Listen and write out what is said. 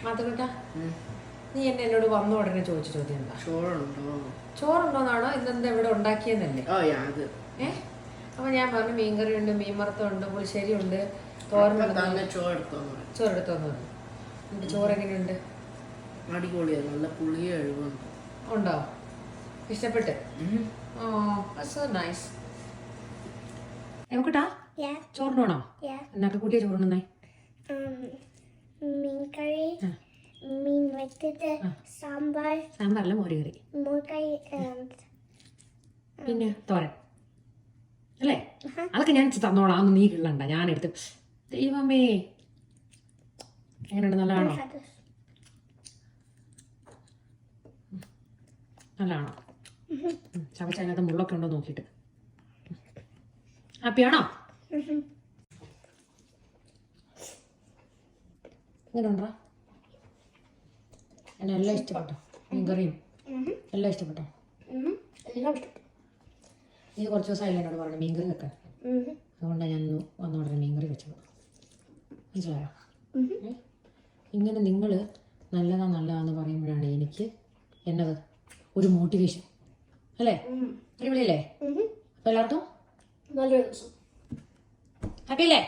മാത്രട്ടാ നീ എന്നോട് വന്ന ഉടനെ ചോദിച്ച ചോദ്യം എന്താ? ചോറുണ്ടോന്നാണോ? ഇന്നെന്താ ഇവിടെ ഉണ്ടാക്കിയെന്നല്ലേ? അപ്പൊ ഞാൻ പറഞ്ഞു മീൻകറി ഉണ്ട്, മീൻ വറുത്തമുണ്ട്, പുളിശ്ശേരി ഉണ്ട്, തോരനുണ്ട്. ചോറെടുത്തോന്ന് പറഞ്ഞു. എന്റെ ചോറ് എങ്ങനെയുണ്ട്? അടിപൊളിയാണ്, നല്ല പുളിയ കഴിവുണ്ട്. ഉണ്ടോ? ഇഷ്ടപ്പെട്ട്? നൈസ്. എവക്കട്ടാ ചോറിനോണോ? എന്നൊക്കെ കൂട്ടിയ ചോറിനെ മീൻകറി, മീൻ വറുത്തത്, സാമ്പാർ, സാമ്പാറല്ല മോരുകറി, പിന്നെ തോരൻ അല്ലേ? അതൊക്കെ ഞാൻ തന്നോളാം, അന്ന് നീ കിള്ളണ്ട, ഞാനെടുത്ത്. ദൈവമേ, എങ്ങനെയുണ്ട്? നല്ലതാണോ? നല്ലതാണോ? ചവച്ചതിനകത്ത് മുള്ളൊക്കെ ഉണ്ടോ നോക്കിയിട്ട്. ഹാപ്പിയാണോ? എങ്ങനെ ഉണ്ടാ? എന്നെ എല്ലാം ഇഷ്ടപ്പെട്ടോ? മീൻകറിയും എല്ലാം ഇഷ്ടപ്പെട്ടോ? ഇത് കുറച്ച് ദിവസമായില്ല എന്നോട് പറഞ്ഞു മീൻകറി വെക്കാൻ. അതുകൊണ്ടാണ് ഞാൻ വന്ന ഉടനെ മീൻകറി വെച്ചത്. മനസ്സിലായോ? ഇങ്ങനെ നിങ്ങൾ നല്ലതാന്ന് പറയുമ്പോഴാണ് എനിക്ക് എന്നത് ഒരു മോട്ടിവേഷൻ അല്ലേ? അടിപൊളിയല്ലേ? അപ്പോൾ എല്ലാവർക്കും നല്ലൊരു ദിവസം. ഹാപ്പി അല്ലേ?